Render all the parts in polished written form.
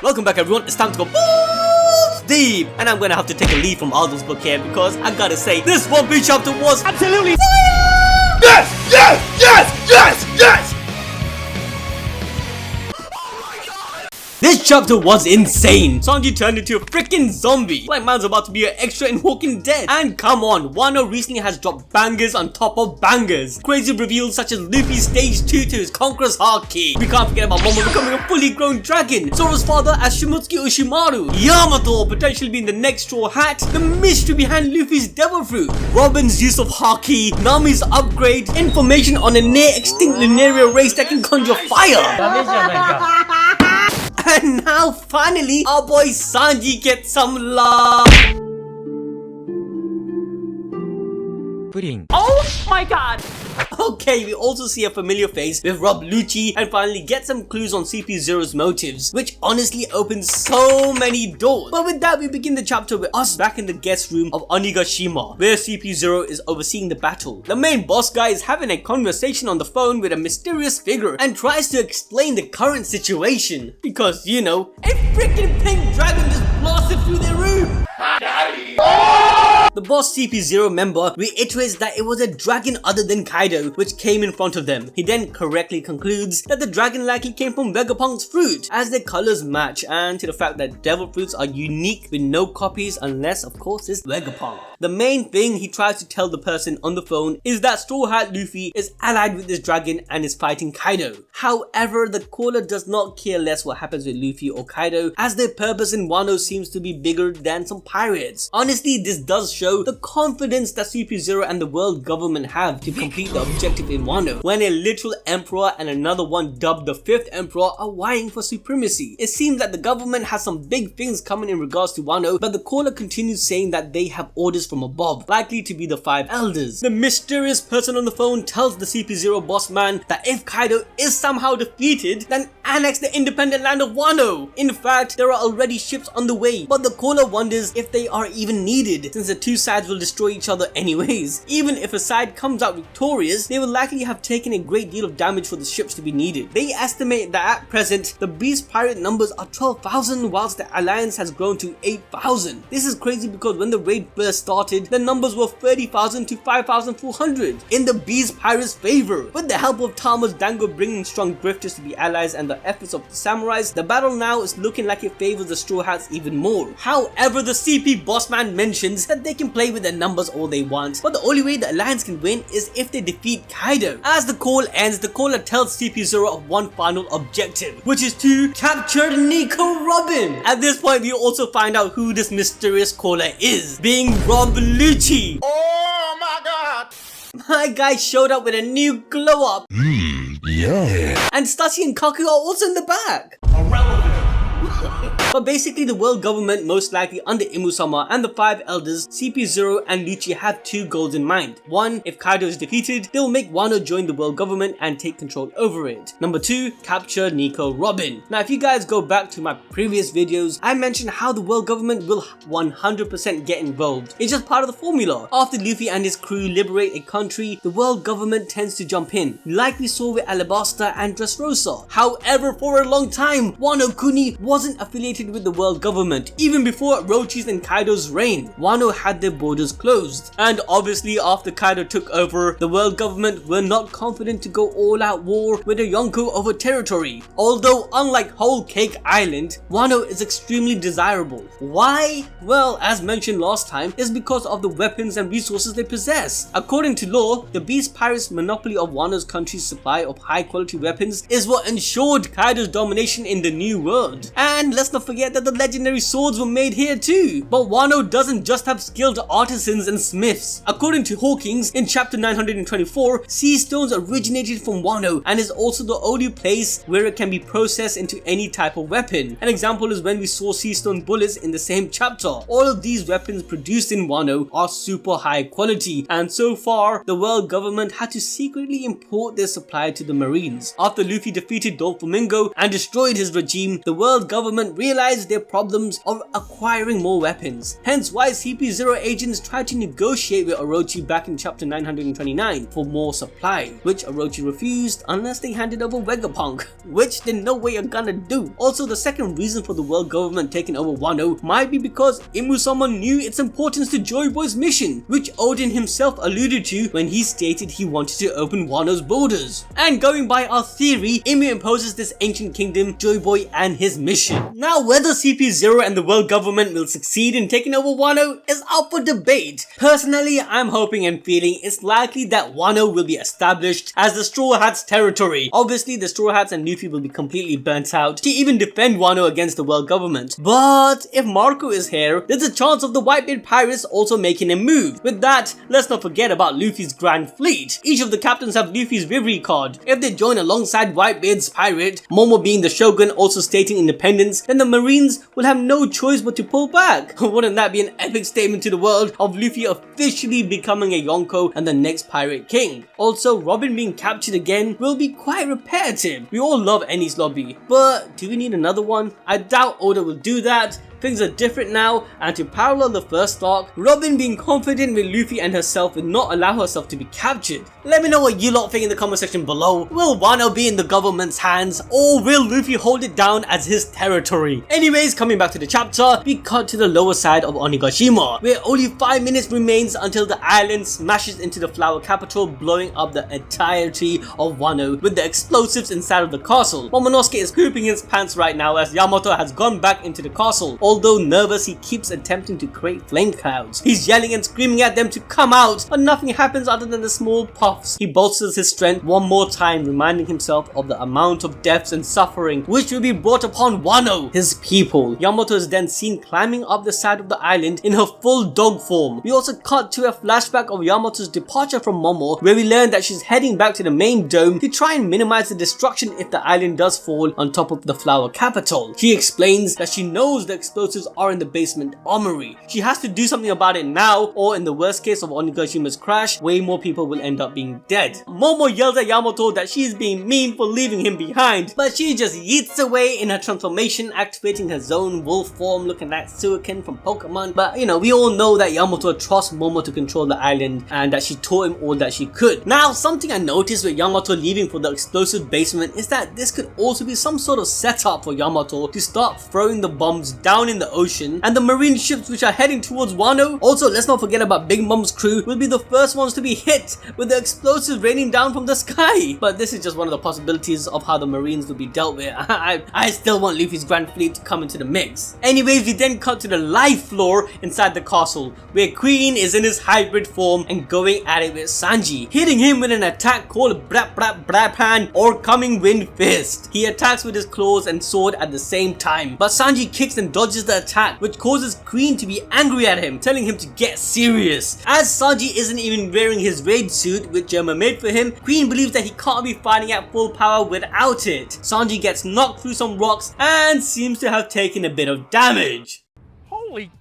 Welcome back everyone, it's time to go balls deep. And I'm gonna have to take a lead from Aldo's book here because I gotta say, this One Piece chapter was absolutely fire! Yes! Yes! Yes! Yes! Yes! This chapter was insane. Sanji turned into a freaking zombie. Like man's about to be an extra in Walking Dead. And come on, Wano recently has dropped bangers on top of bangers. Crazy reveals such as Luffy's stage 2 to his Conquerors Haki. We can't forget about Momo becoming a fully grown dragon. Zoro's father as Shimotsuke Ushimaru. Yamato potentially being the next Straw Hat. The mystery behind Luffy's Devil Fruit. Robin's use of Haki. Nami's upgrade. Information on a near extinct Lunaria Race that can conjure fire. And now finally, our boy Sanji gets some love. Pudding. Oh my god! Okay, we also see a familiar face with Rob Lucci and finally get some clues on CP0's motives, which honestly opens so many doors. But with that, we begin the chapter with us back in the guest room of Onigashima, where CP0 is overseeing the battle. The main boss guy is having a conversation on the phone with a mysterious figure and tries to explain the current situation. Because, you know, a freaking pink dragon just blasted through their room. The boss CP0 member reiterates that it was a dragon other than Kaido which came in front of them. He then correctly concludes that the dragon likely came from Vegapunk's fruit, as their colors match, and to the fact that devil fruits are unique with no copies unless of course it's Vegapunk. The main thing he tries to tell the person on the phone is that Straw Hat Luffy is allied with this dragon and is fighting Kaido. However, the caller does not care less what happens with Luffy or Kaido, as their purpose in Wano seems to be bigger than some pirates. Honestly, this does show the confidence that CP0 and the world government have to complete the objective in Wano, when a literal emperor and another one dubbed the 5th emperor are vying for supremacy. It seems that the government has some big things coming in regards to Wano, but the caller continues saying that they have orders from above, likely to be the 5 elders. The mysterious person on the phone tells the CP0 boss man that if Kaido is somehow defeated, then annex the independent land of Wano. In fact, there are already ships on the way, but the caller wonders if they are even needed, since the two sides will destroy each other anyways. Even if a side comes out victorious, they will likely have taken a great deal of damage for the ships to be needed. They estimate that at present, the beast pirate numbers are 12,000 whilst the alliance has grown to 8,000. This is crazy because when the raid first started, the numbers were 30,000 to 5,400 in the beast pirates' favor. With the help of Tama's Dango bringing strong drifters to be allies and the efforts of the samurais, the battle now is looking like it favors the Straw Hats even more. However, the CP bossman mentions that they can play with their numbers all they want, but the only way the alliance can win is if they defeat Kaido. As the call ends, the caller tells CP0 of one final objective, which is to capture Nico Robin. At this point, we also find out who this mysterious caller is, being Rob Lucci. Oh my god! My guy showed up with a new glow up. Yeah. And Stashi and Kaku are also in the back. But basically, the world government, most likely under Imu Sama and the 5 elders, CP0 and Lucci have 2 goals in mind. 1, if Kaido is defeated, they will make Wano join the world government and take control over it. Number 2, capture Nico Robin. Now, if you guys go back to my previous videos, I mentioned how the world government will 100% get involved. It's just part of the formula. After Luffy and his crew liberate a country, the world government tends to jump in, like we saw with Alabasta and Dressrosa. However, for a long time, Wano Kuni wasn't affiliated with the world government. Even before Orochi's and Kaido's reign, Wano had their borders closed. And obviously after Kaido took over, the world government were not confident to go all out war with the Yonko over territory. Although unlike Whole Cake Island, Wano is extremely desirable. Why? Well, as mentioned last time, is because of the weapons and resources they possess. According to law, the Beast Pirates' monopoly of Wano's country's supply of high quality weapons is what ensured Kaido's domination in the new world. And let's not forget that the legendary swords were made here too. But Wano doesn't just have skilled artisans and smiths. According to Hawkins, in chapter 924, sea stones originated from Wano and is also the only place where it can be processed into any type of weapon. An example is when we saw sea stone bullets in the same chapter. All of these weapons produced in Wano are super high quality, and so far the world government had to secretly import their supply to the Marines. After Luffy defeated Doflamingo and destroyed his regime, the world government realized realize their problems of acquiring more weapons. Hence why CP0 agents tried to negotiate with Orochi back in chapter 929 for more supply, which Orochi refused unless they handed over Vegapunk, which they no way are gonna do. Also, the second reason for the world government taking over Wano might be because Imu Sama knew its importance to Joy Boy's mission, which Odin himself alluded to when he stated he wanted to open Wano's borders. And going by our theory, Imu imposes this ancient kingdom, Joy Boy and his mission. Now, whether CP0 and the world government will succeed in taking over Wano is up for debate. Personally, I'm hoping and feeling it's likely that Wano will be established as the Straw Hats territory. Obviously, the Straw Hats and Luffy will be completely burnt out to even defend Wano against the world government. But if Marco is here, there's a chance of the Whitebeard pirates also making a move. With that, let's not forget about Luffy's Grand Fleet. Each of the captains have Luffy's Rivery card. If they join alongside Whitebeard's pirate, Momo being the Shogun also stating independence, then the Marines will have no choice but to pull back. Wouldn't that be an epic statement to the world of Luffy officially becoming a Yonko and the next pirate king? Also, Robin being captured again will be quite repetitive. We all love Enies Lobby, but do we need another one? I doubt Oda will do that. Things are different now, and to parallel the first arc, Robin being confident with Luffy and herself will not allow herself to be captured. Let me know what you lot think in the comment section below. Will Wano be in the government's hands, or will Luffy hold it down as his territory? Anyways, coming back to the chapter, we cut to the lower side of Onigashima, where only 5 minutes remains until the island smashes into the flower capital, blowing up the entirety of Wano with the explosives inside of the castle. Momonosuke is pooping his pants right now as Yamato has gone back into the castle. Although nervous, he keeps attempting to create flame clouds. He's yelling and screaming at them to come out, but nothing happens other than the small puffs. He bolsters his strength one more time, reminding himself of the amount of deaths and suffering which will be brought upon Wano, his people. Yamato is then seen climbing up the side of the island in her full dog form. We also cut to a flashback of Yamato's departure from Momo, where we learn that she's heading back to the main dome to try and minimize the destruction if the island does fall on top of the flower capital. She explains that she knows the explosives are in the basement armory. She has to do something about it now, or in the worst case of Onigashima's crash, way more people will end up being dead. Momo yells at Yamato that she is being mean for leaving him behind, but she just yeets away in her transformation, activating her zone wolf form looking like Suiken from Pokemon. But you know, we all know that Yamato trusts Momo to control the island and that she taught him all that she could. Now, something I noticed with Yamato leaving for the explosive basement is that this could also be some sort of setup for Yamato to start throwing the bombs down in the ocean, and the marine ships which are heading towards Wano. Also, let's not forget about Big Mom's crew will be the first ones to be hit with the explosives raining down from the sky. But this is just one of the possibilities of how the marines will be dealt with. I still want Luffy's Grand Fleet to come into the mix. Anyways, we then cut to the live floor inside the castle, where Queen is in his hybrid form and going at it with Sanji, hitting him with an attack called Brap Brap Brapan or Coming Wind Fist. He attacks with his claws and sword at the same time, but Sanji kicks and dodges the attack, which causes Queen to be angry at him, telling him to get serious. As Sanji isn't even wearing his raid suit, which Germa made for him, Queen believes that he can't be fighting at full power without it. Sanji gets knocked through some rocks and seems to have taken a bit of damage. Holy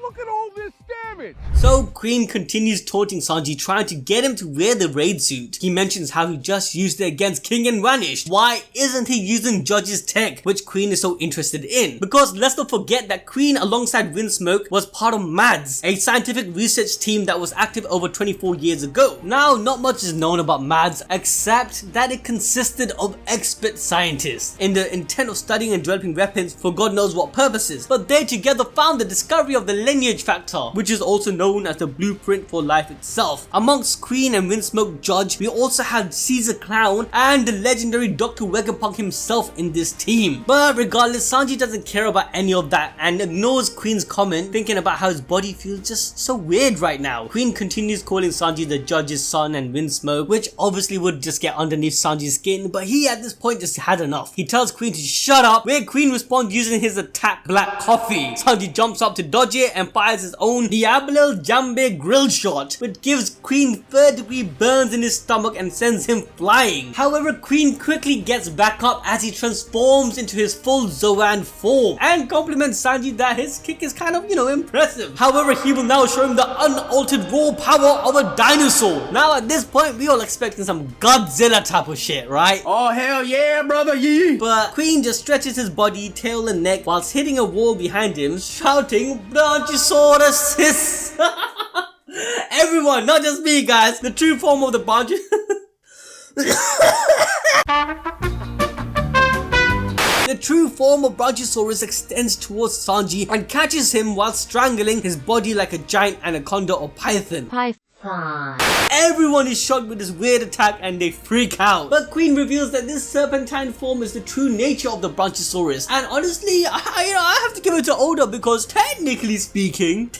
look at all this damage! So Queen continues taunting Sanji, trying to get him to wear the raid suit. He mentions how he just used it against King and vanished. Why isn't he using Judge's tech, which Queen is so interested in? Because let's not forget that Queen alongside Windsmoke was part of MADS, a scientific research team that was active over 24 years ago. Now, not much is known about MADS except that it consisted of expert scientists in the intent of studying and developing weapons for God knows what purposes. But they together found the discovery of the lineage factor, which is also known as the blueprint for life itself. Amongst Queen and Windsmoke Judge, we also had Caesar Clown and the legendary Dr. Vegapunk himself in this team. But regardless, Sanji doesn't care about any of that and ignores Queen's comment, thinking about how his body feels just so weird right now. Queen continues calling Sanji the Judge's son and Windsmoke, which obviously would just get underneath Sanji's skin, but he at this point just had enough. He tells Queen to shut up, where Queen responds using his attack Black Coffee. Sanji jumps up to dodge it and fires his own Jabalel Jambe grill shot, which gives Queen third-degree burns in his stomach and sends him flying. However, Queen quickly gets back up as he transforms into his full Zoan form and compliments Sanji that his kick is kind of, impressive. However, he will now show him the unaltered raw power of a dinosaur. Now at this point, we all expecting some Godzilla type of shit, right? Oh hell yeah, brother, yeah! But Queen just stretches his body, tail and neck whilst hitting a wall behind him, shouting, Brontosaurus sis! Everyone, not just me guys, the true form of the The true form of Brontosaurus extends towards Sanji and catches him while strangling his body like a giant anaconda or python. Everyone is shocked with this weird attack and they freak out. But Queen reveals that this serpentine form is the true nature of the Brontosaurus. And honestly, I have to give it to Oda because technically speaking,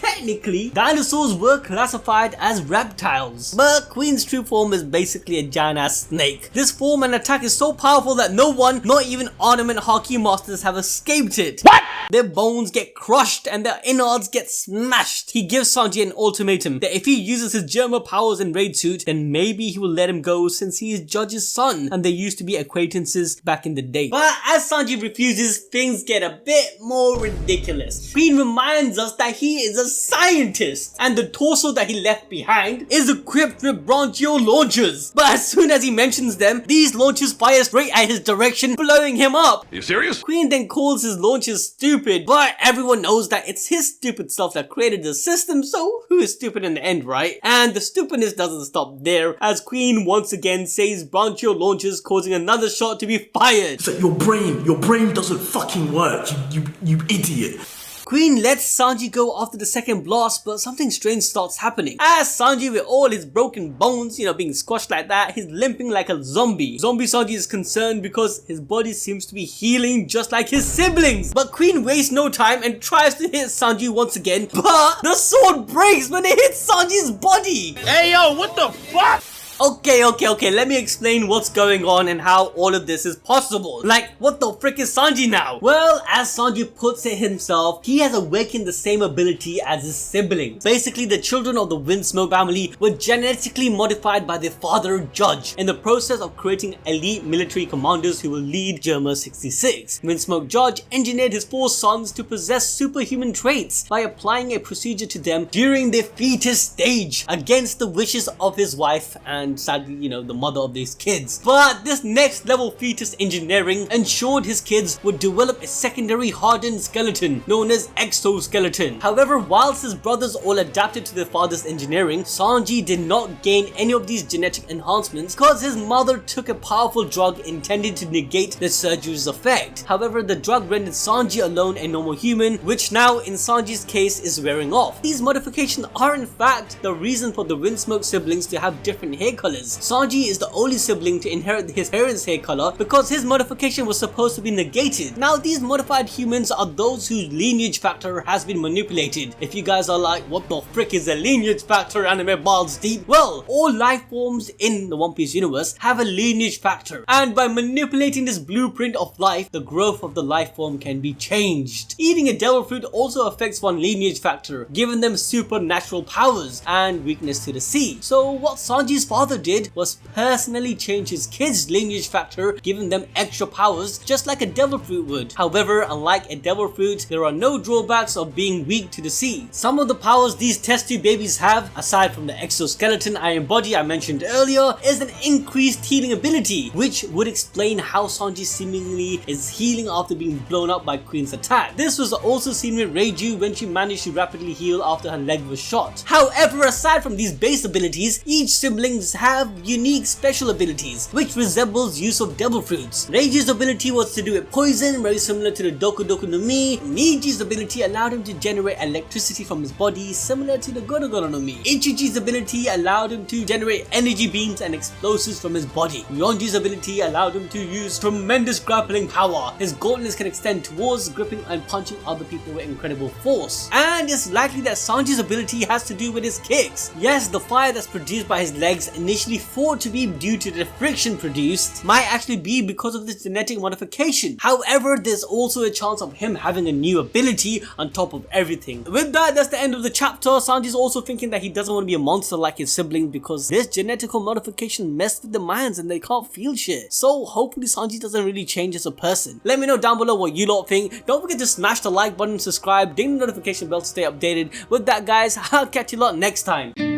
dinosaurs were classified as reptiles. But Queen's true form is basically a giant ass snake. This form and attack is so powerful that no one, not even ornament Haki masters, have escaped it. What? Their bones get crushed and their innards get smashed. He gives Sanji an ultimatum that if he uses his Germa powers in raid suit, then maybe he will let him go since he is Judge's son and they used to be acquaintances back in the day. But as Sanji refuses, things get a bit more ridiculous. Queen reminds us that he is a scientist and the torso that he left behind is equipped with bronchial launchers. But as soon as he mentions them, these launchers fire straight at his direction, blowing him up. Are you serious? Queen then calls his launchers stupid, but everyone knows that it's his stupid self that created the system, so who is stupid in the end, right? And the stupidness doesn't stop there, as Queen once again says bronchial launchers, causing another shot to be fired. It's like your brain doesn't fucking work, you idiot. Queen lets Sanji go after the second blast, but something strange starts happening. As Sanji, with all his broken bones, being squashed like that, he's limping like a zombie. Zombie Sanji is concerned because his body seems to be healing just like his siblings. But Queen wastes no time and tries to hit Sanji once again, but the sword breaks when it hits Sanji's body. Hey yo, what the fuck? Okay, let me explain what's going on and how all of this is possible. Like, what the frick is Sanji now? Well, as Sanji puts it himself, he has awakened the same ability as his siblings. Basically, the children of the Windsmoke family were genetically modified by their father, Judge, in the process of creating elite military commanders who will lead Germa 66. Windsmoke Judge engineered his 4 sons to possess superhuman traits by applying a procedure to them during their fetus stage against the wishes of his wife and sadly, the mother of these kids. But this next level fetus engineering ensured his kids would develop a secondary hardened skeleton known as exoskeleton. However, whilst his brothers all adapted to their father's engineering, Sanji did not gain any of these genetic enhancements because his mother took a powerful drug intended to negate the surgery's effect. However, the drug rendered Sanji alone a normal human, which now in Sanji's case is wearing off. These modifications are in fact the reason for the Windsmoke siblings to have different hair colors. Sanji is the only sibling to inherit his parents' hair color because his modification was supposed to be negated. Now these modified humans are those whose lineage factor has been manipulated. If you guys are like, what the frick is a lineage factor, anime balls deep? Well, all life forms in the One Piece universe have a lineage factor, and by manipulating this blueprint of life, the growth of the life form can be changed. Eating a devil fruit also affects one lineage factor, giving them supernatural powers and weakness to the sea. So what Sanji's father did was personally change his kids' lineage factor, giving them extra powers just like a devil fruit would. However, unlike a devil fruit, there are no drawbacks of being weak to the sea. Some of the powers these test tube babies have, aside from the exoskeleton iron body I mentioned earlier, is an increased healing ability, which would explain how Sanji seemingly is healing after being blown up by Queen's attack. This was also seen with Reiju when she managed to rapidly heal after her leg was shot. However, aside from these base abilities, each siblings have unique special abilities, which resembles use of devil fruits. Reiju's ability was to do with poison, very similar to the Doku Doku no Mi. Niji's ability allowed him to generate electricity from his body, similar to the Gono Gono no Mi. Ichiji's ability allowed him to generate energy beams and explosives from his body. Yonji's ability allowed him to use tremendous grappling power. His gauntlets can extend towards gripping and punching other people with incredible force. And it's likely that Sanji's ability has to do with his kicks. Yes, the fire that's produced by his legs initially thought to be due to the friction produced might actually be because of this genetic modification. However, there's also a chance of him having a new ability on top of everything. With that, that's the end of the chapter. Sanji's also thinking that he doesn't want to be a monster like his siblings because this genetical modification messed with the minds and they can't feel shit. So hopefully Sanji doesn't really change as a person. Let me know down below what you lot think. Don't forget to smash the like button, subscribe, ding the notification bell to stay updated. With that guys, I'll catch you lot next time.